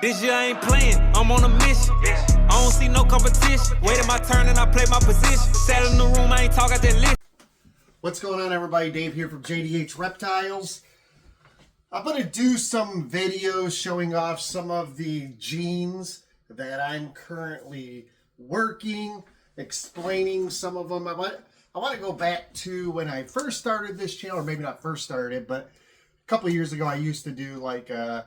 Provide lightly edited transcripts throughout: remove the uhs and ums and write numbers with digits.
This year I ain't playing, I'm on a mission. I don't see no competition. Waiting my turn and I play my position. Sat in the room, I ain't talk, I just listen. What's going on, everybody? Dave here from JDH Reptiles. I'm going to do some videos showing off some of the genes that I'm currently working, explaining some of them. I want to go back to when I first started this channel, or maybe not first started, but a couple of years ago I used to do like a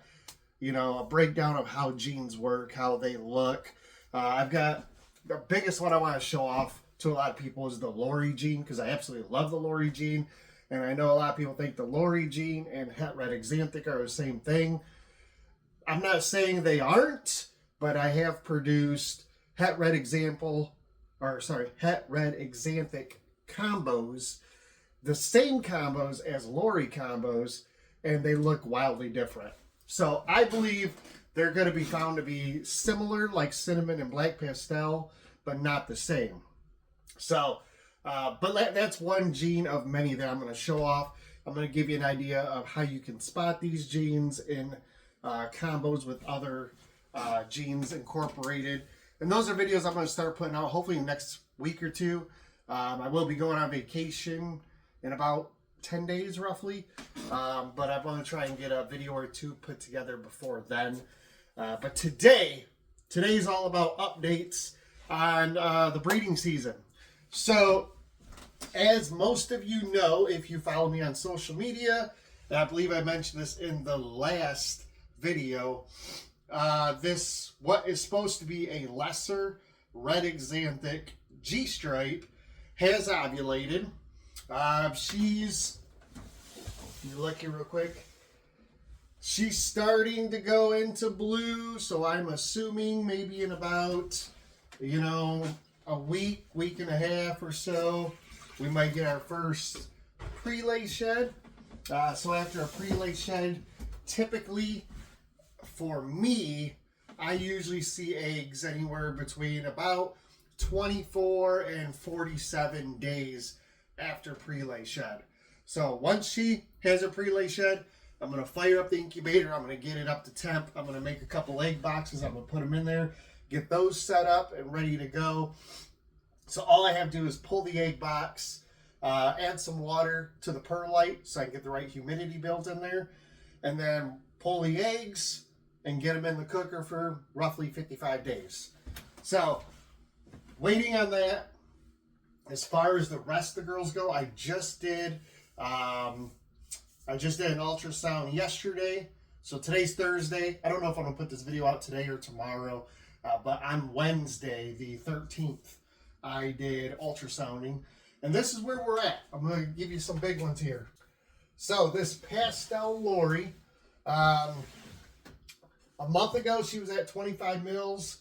breakdown of how genes work, how they look. I've got the biggest one I want to show off to a lot of people is the Lori gene, because I absolutely love the Lori gene. And I know a lot of people think the Lori gene and het red axanthic are the same thing. I'm not saying they aren't, but I have produced het red axanthic combos, the same combos as Lori combos, and they look wildly different. So I believe they're going to be found to be similar, like cinnamon and black pastel, but not the same. So, but that's one gene of many that I'm going to show off. I'm going to give you an idea of how you can spot these genes in combos with other genes incorporated. And those are videos I'm going to start putting out hopefully next week or two. I will be going on vacation in about 10 days roughly, but I want to try and get a video or two put together before then. But today's all about updates on the breeding season. So, as most of you know, if you follow me on social media, and I believe I mentioned this in the last video, what is supposed to be a lesser red axanthic G-stripe has ovulated. She's, let me look here real quick. She's starting to go into blue, so I'm assuming maybe in about, a week and a half or so, we might get our first prelay shed. So after a prelay shed, typically for me, I usually see eggs anywhere between about 24 and 47 days after prelay shed. So once she has a prelay shed, I'm going to fire up the incubator. I'm going to get it up to temp. I'm going to make a couple egg boxes. I'm going to put them in there, get those set up and ready to go. So all I have to do is pull the egg box, add some water to the perlite so I can get the right humidity built in there, and then pull the eggs and get them in the cooker for roughly 55 days. So waiting on that. As far as the rest of the girls go, I just did an ultrasound yesterday. So today's Thursday. I don't know if I'm going to put this video out today or tomorrow, but on Wednesday, the 13th, I did ultrasounding. And this is where we're at. I'm going to give you some big ones here. So this pastel Lori, a month ago, she was at 25 mils.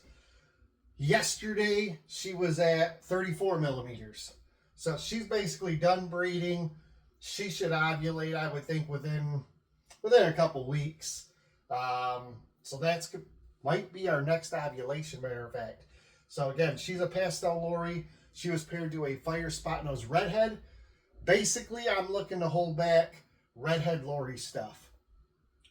Yesterday, she was at 34 millimeters. So she's basically done breeding. She should ovulate, I would think, within a couple weeks. So that's might be our next ovulation, matter of fact. So again, she's a pastel Lori. She was paired to a fire spot nose redhead. Basically, I'm looking to hold back redhead Lori stuff.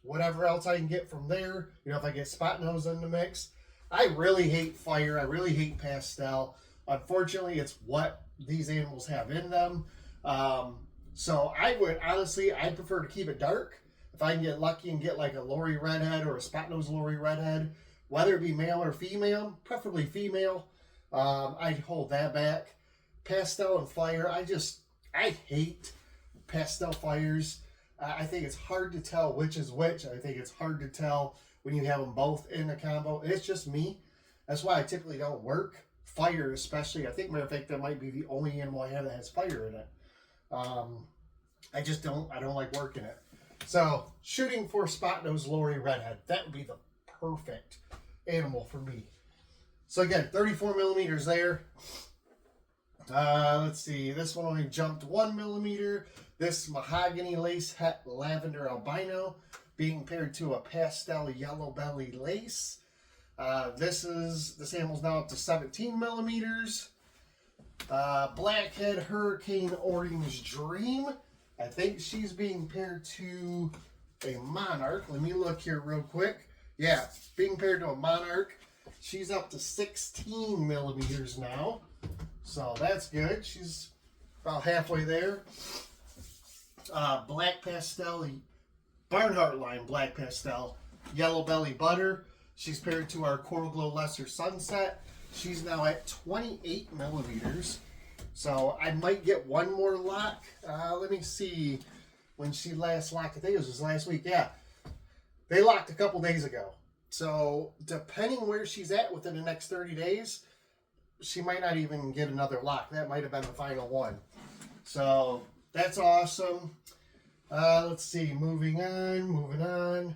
Whatever else I can get from there, if I get spot nose in the mix. I really hate fire. I really hate pastel. Unfortunately, it's what these animals have in them. So I would honestly, I'd prefer to keep it dark. If I can get lucky and get like a Lori redhead or a spot nose Lori redhead, whether it be male or female, preferably female, I'd hold that back. Pastel and fire, I hate pastel fires. I think it's hard to tell which is which. I think it's hard to tell when you have them both in a combo. It's just me. That's why I typically don't work fire, especially. I think, matter of fact, that might be the only animal I have that has fire in it. I don't like working it. So shooting for spot nose Lori redhead, that would be the perfect animal for me. So again, 34 millimeters there. Let's see, this one only jumped 1 millimeter. This mahogany lace het lavender albino being paired to a pastel yellow belly lace. This animal's now up to 17 millimeters. Blackhead Hurricane Orange Dream. I think she's being paired to a monarch. Let me look here real quick. Yeah, being paired to a monarch. She's up to 16 millimeters now. So that's good. She's about halfway there. Black pastel, Barnhart line black pastel, yellow belly butter. She's paired to our Coral Glow Lesser Sunset. She's now at 28 millimeters. So I might get one more lock. Let me see when she last locked. I think it was just last week. Yeah, they locked a couple days ago. So depending where she's at within the next 30 days, she might not even get another lock. That might have been the final one. So that's awesome. Let's see, moving on.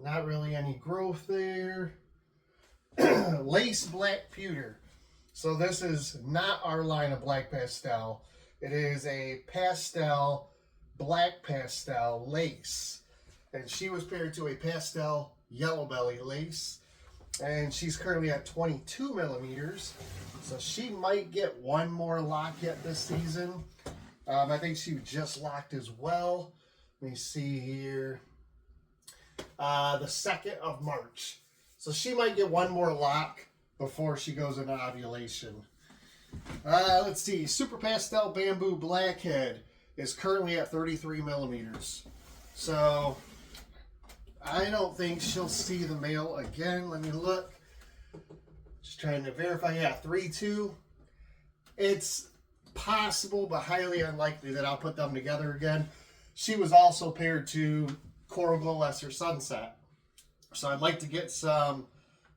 Not really any growth there. Lace black pewter. So this is not our line of black pastel. It is a pastel, black pastel lace. And she was paired to a pastel yellow belly lace. And she's currently at 22 millimeters. So she might get one more lock yet this season. I think she just locked as well. Let me see here. The 2nd of March. So she might get one more lock before she goes into ovulation. Let's see. Super Pastel Bamboo Blackhead is currently at 33 millimeters. So I don't think she'll see the male again. Let me look. Just trying to verify. Yeah, 3-2. It's possible, but highly unlikely that I'll put them together again. She was also paired to Coral Glow Lesser Sunset. So I'd like to get some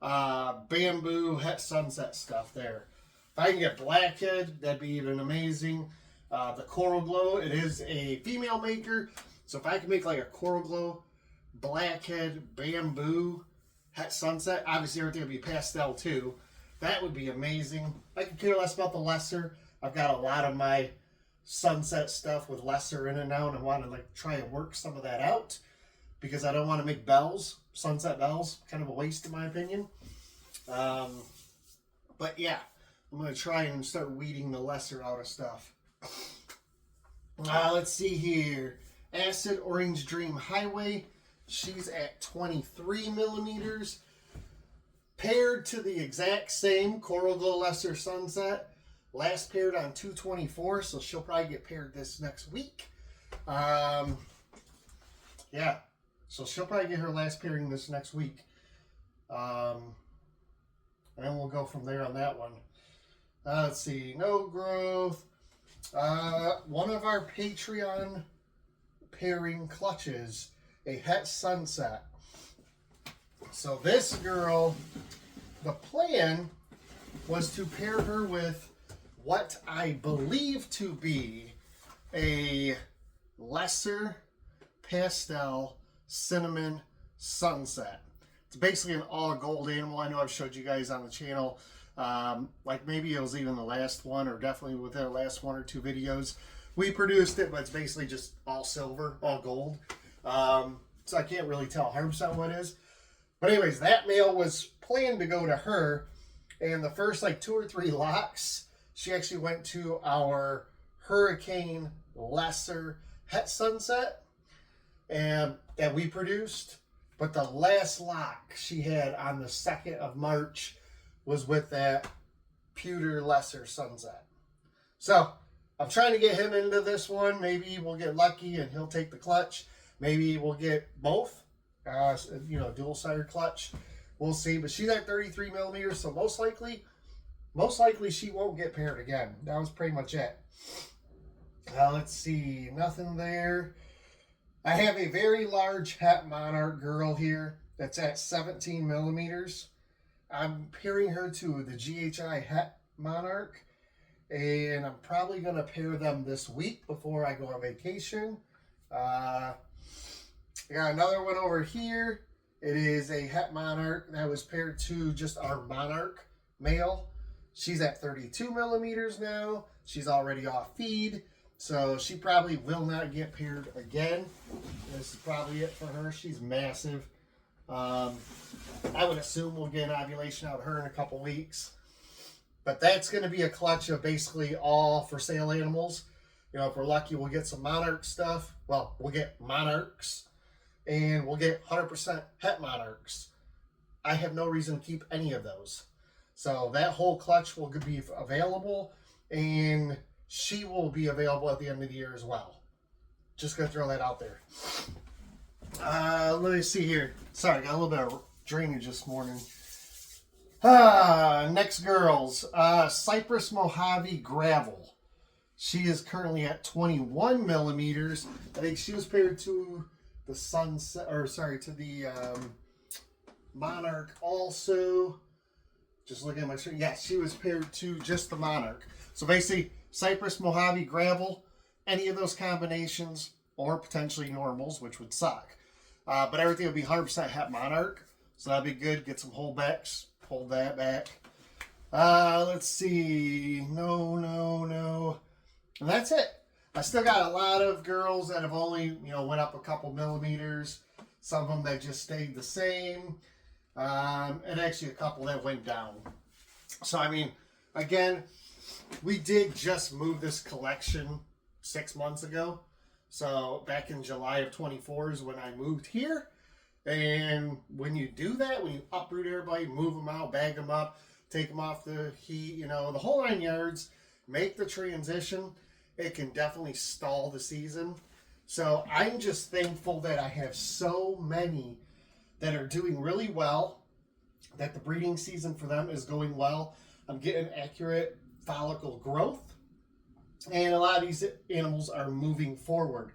bamboo het sunset stuff there. If I can get blackhead, that'd be even amazing. The Coral Glow, it is a female maker. So if I can make like a Coral Glow, blackhead, bamboo, het sunset, obviously everything would be pastel too. That would be amazing. I could care less about the lesser. I've got a lot of my sunset stuff with lesser in it now, and I want to like try and work some of that out because I don't want to make bells, sunset bells, kind of a waste in my opinion. But yeah, I'm going to try and start weeding the lesser out of stuff. Let's see here. Acid Orange Dream Highway. She's at 23 millimeters. Paired to the exact same Coral Glow Lesser Sunset. Last paired on 2/24, so she'll probably get paired this next week. Yeah, so she'll probably get her last pairing this next week. And we'll go from there on that one. Let's see, no growth. One of our Patreon pairing clutches, a Het Sunset. So this girl, the plan was to pair her with what I believe to be a lesser pastel cinnamon sunset. It's basically an all gold animal. I know I've showed you guys on the channel. Like maybe it was even the last one, or definitely within the last 1 or 2 videos we produced it, but it's basically just all silver, all gold. So I can't really tell 100% what it is. But anyways, that male was planned to go to her, and the first like 2 or 3 locks, she actually went to our Hurricane Lesser Het Sunset and that we produced. But the last lock she had on the 2nd of March was with that Pewter Lesser Sunset. So I'm trying to get him into this one. Maybe we'll get lucky and he'll take the clutch. Maybe we'll get both, dual sire clutch. We'll see. But she's at 33 millimeters, so most likely she won't get paired again. That was pretty much it. Let's see, nothing there. I have a very large Het Monarch girl here that's at 17 millimeters. I'm pairing her to the GHI Het Monarch, and I'm probably going to pair them this week before I go on vacation. I got another one over here. It is a Het Monarch that was paired to just our Monarch male. She's at 32 millimeters now. She's already off feed, so she probably will not get paired again. This is probably it for her. She's massive. I would assume we'll get an ovulation out of her in a couple weeks. But that's going to be a clutch of basically all for sale animals. You know, if we're lucky, we'll get some Monarch stuff. Well, we'll get Monarchs, and we'll get 100% Het Monarchs. I have no reason to keep any of those. So that whole clutch will be available, and she will be available at the end of the year as well. Just gonna throw that out there. Let me see here. Sorry, got a little bit of drainage this morning. Next girls, Cypress Mojave Gravel. She is currently at 21 millimeters. I think she was paired to the Sunset, or sorry, to the Monarch also. Just looking at my screen. Yeah, she was paired to just the Monarch. So basically, Cypress Mojave Gravel, any of those combinations, or potentially normals, which would suck. But everything will be 100% Het Monarch. So that'll be good. Get some holdbacks. Hold that back. Let's see. No. And that's it. I still got a lot of girls that have only, went up a couple millimeters. Some of them that just stayed the same. And actually a couple that went down. So, I mean, again, we did just move this collection 6 months ago. So, back in July of 24 is when I moved here. And when you do that, when you uproot everybody, move them out, bag them up, take them off the heat, the whole 9 yards, make the transition, it can definitely stall the season. So I'm just thankful that I have so many that are doing really well, that the breeding season for them is going well. I'm getting accurate follicle growth, and a lot of these animals are moving forward.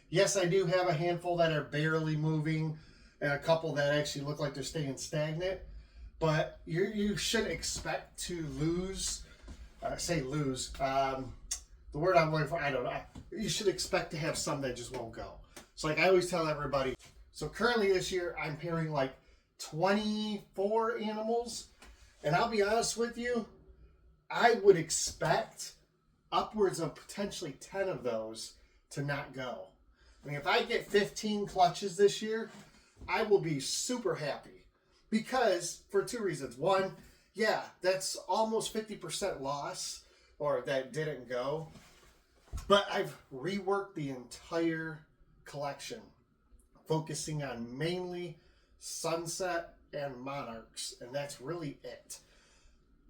Yes, I do have a handful that are barely moving, and a couple that actually look like they're staying stagnant. But you should expect to lose. The word I'm looking for, I don't know. You should expect to have some that just won't go. So like I always tell everybody, so currently this year I'm pairing like 24 animals. And I'll be honest with you, I would expect upwards of potentially 10 of those to not go. I mean, if I get 15 clutches this year, I will be super happy. Because, for 2 reasons. One, yeah, that's almost 50% loss, or that didn't go. But I've reworked the entire collection, focusing on mainly Sunset and Monarchs, and that's really it.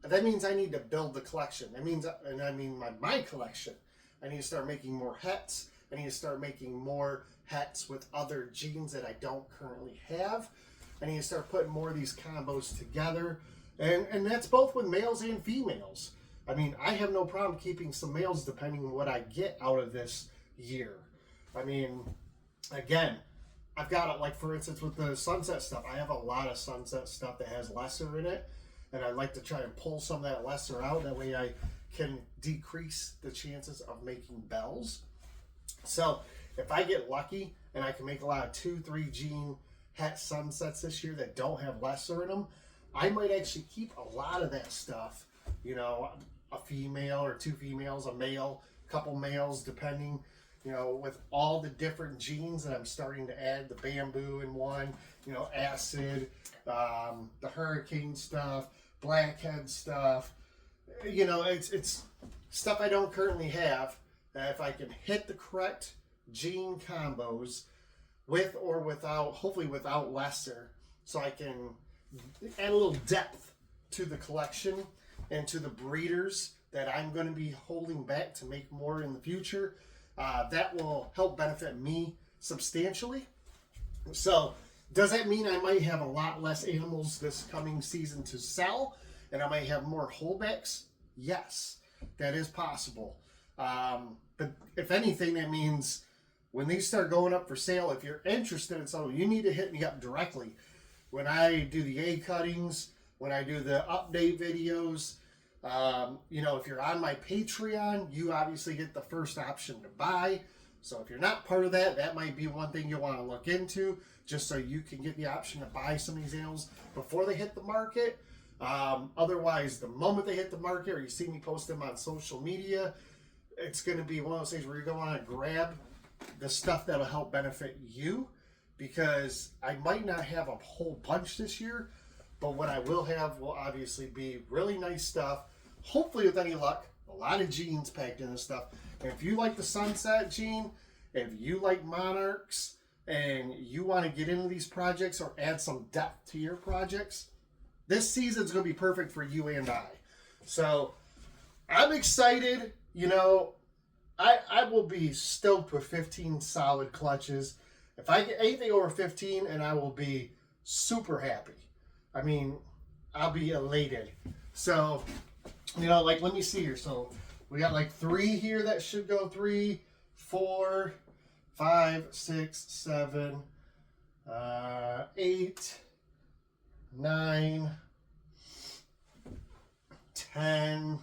That means I need to build the collection. That means, and I mean my collection. I need to start making more hets. I need to start making more hets with other genes that I don't currently have. I need to start putting more of these combos together. And that's both with males and females. I mean, I have no problem keeping some males depending on what I get out of this year. I mean, again, I've got it, like for instance with the Sunset stuff, I have a lot of Sunset stuff that has lesser in it. And I'd like to try and pull some of that lesser out. That way I can decrease the chances of making bells. So if I get lucky and I can make a lot of 2-3 gene het Sunsets this year that don't have lesser in them, I might actually keep a lot of that stuff. A female or 2 females, a male, couple males, depending, with all the different genes that I'm starting to add, the bamboo in one, acid, the hurricane stuff, blackhead stuff, it's stuff I don't currently have. That if I can hit the correct gene combos with or without, hopefully without lesser, so I can add a little depth to the collection and to the breeders that I'm going to be holding back to make more in the future, that will help benefit me substantially. So does that mean I might have a lot less animals this coming season to sell and I might have more holdbacks? Yes, that is possible. But if anything, that means when these start going up for sale, if you're interested in something, you need to hit me up directly. When I do the A cuttings, when I do the update videos, if you're on my Patreon, you obviously get the first option to buy. So if you're not part of that, that might be one thing you'll want to look into, just so you can get the option to buy some of these animals before they hit the market. Otherwise, the moment they hit the market or you see me post them on social media, it's going to be one of those things where you're going to want to grab the stuff that'll help benefit you, because I might not have a whole bunch this year, but what I will have will obviously be really nice stuff, hopefully with any luck, a lot of genes packed in this stuff. And if you like the Sunset gene, if you like Monarchs, and you want to get into these projects or add some depth to your projects, this season's going to be perfect for you and I. So I'm excited. You know, I will be stoked with 15 solid clutches. If I get anything over 15, and I will be super happy. I mean, I'll be elated. So, you know, like, let me see here. So we got like 3 here that should go. 3, 4, 5, 6, 7, 8, 9, 10,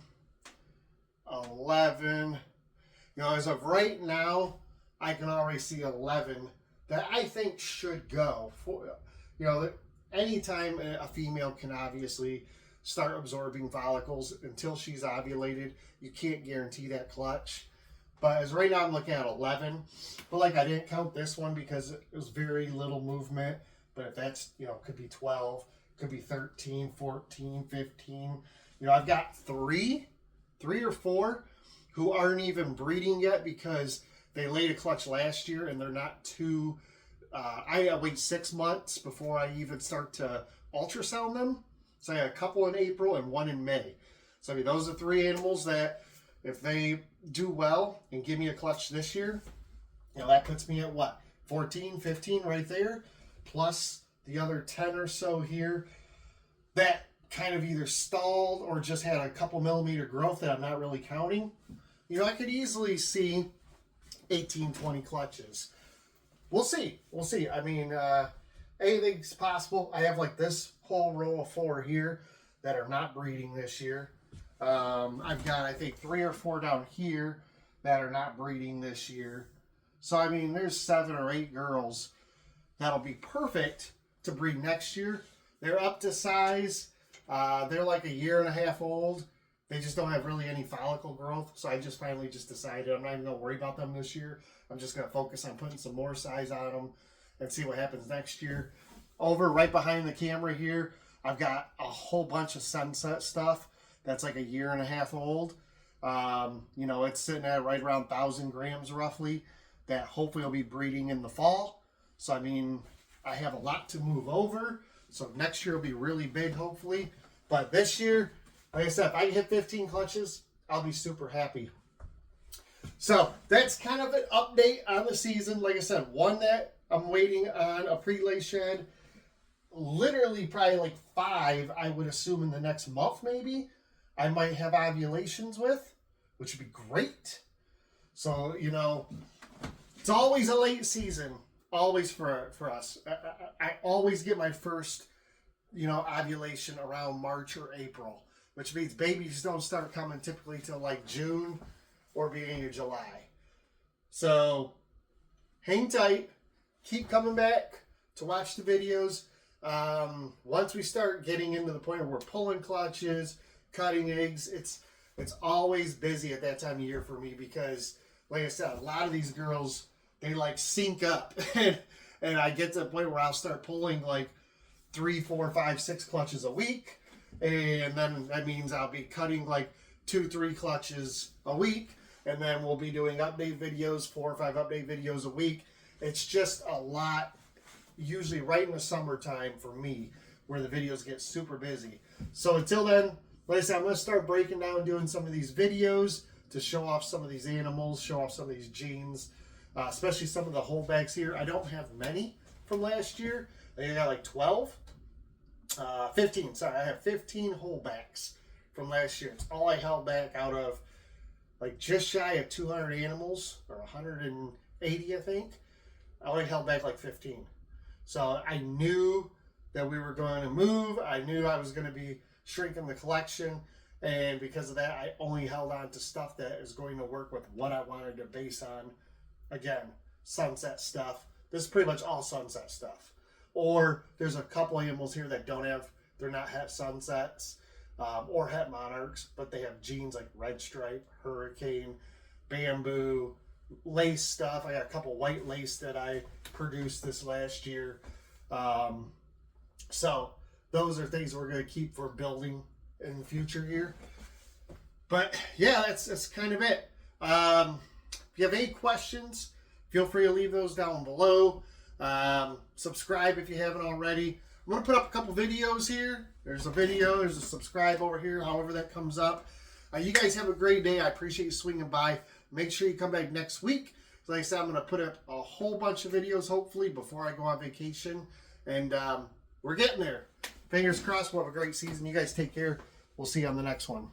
11. You know, as of right now, I can already see 11 that I think should go. For, you know, anytime a female can obviously start absorbing follicles, until she's ovulated, you can't guarantee that clutch. But as right now, I'm looking at 11. But like, I didn't count this one because it was very little movement. But if that's, you know, could be 12, could be 13, 14, 15. You know, I've got 3 or 4 who aren't even breeding yet because they laid a clutch last year and they're not too... I wait 6 months before I even start to ultrasound them. So I had a couple in April and 1 in May. So I mean, those are 3 animals that if they do well and give me a clutch this year, you know, that puts me at what? 14, 15 right there. Plus the other 10 or so here that kind of either stalled or just had a couple millimeter growth that I'm not really counting. You know, I could easily see 18, 20 clutches. We'll see. We'll see. I mean, anything's possible. I have like this whole row of 4 here that are not breeding this year. I've got, I think, 3 or 4 down here that are not breeding this year. So, I mean, there's 7 or 8 girls that'll be perfect to breed next year. They're up to size. They're like a year and a half old. They just don't have really any follicle growth. So I just finally just decided I'm not even going to worry about them this year. I'm just going to focus on putting some more size on them and see what happens next year. Over right behind the camera here, I've got a whole bunch of sunset stuff that's like a year and a half old. You know, it's sitting at right around 1,000 grams roughly that hopefully will be breeding in the fall. So, I mean, I have a lot to move over. So next year will be really big, hopefully. But this year, like I said, if I can hit 15 clutches, I'll be super happy. So that's kind of an update on the season. Like I said, one that I'm waiting on a pre-lay shed. Literally probably like 5, I would assume, in the next month maybe. I might have ovulations with, which would be great. So, you know, it's always a late season. Always for us. I always get my first, you know, ovulation around March or April, which means babies don't start coming typically till like June or beginning of July. So hang tight, keep coming back to watch the videos. Once we start getting into the point where we're pulling clutches, cutting eggs, it's always busy at that time of year for me because, like I said, a lot of these girls, they like sync up and I get to the point where I'll start pulling like 3, 4, 5, 6 clutches a week. And then that means I'll be cutting like 2, 3 clutches a week. And then we'll be doing update videos, 4 or 5 update videos a week. It's just a lot, usually right in the summertime for me, where the videos get super busy. So until then, like I said, I'm going to start breaking down doing some of these videos to show off some of these animals, show off some of these genes. Especially some of the holdbacks here. I don't have many from last year. I think I got like 12. 15, sorry. I have 15 holdbacks from last year. It's all I held back out of like just shy of 200 animals, or 180, I think. I only held back like 15. So I knew that we were going to move. I knew I was going to be shrinking the collection. And because of that, I only held on to stuff that is going to work with what I wanted to base on. Again, sunset stuff. This is pretty much all sunset stuff. Or there's a couple animals here that don't have, they're not het sunsets or het monarchs, but they have genes like red stripe, hurricane, bamboo, lace stuff. I got a couple white lace that I produced this last year. So those are things we're going to keep for building in the future here. But yeah, that's kind of it. If you have any questions, feel free to leave those down below. Subscribe if you haven't already. I'm going to put up a couple videos here. There's a video, there's a subscribe over here, however that comes up. You guys have a great day. I appreciate you swinging by. Make sure you come back next week. Like I said, I'm going to put up a whole bunch of videos, hopefully, before I go on vacation. And we're getting there. Fingers crossed. We'll have a great season. You guys take care. We'll see you on the next one.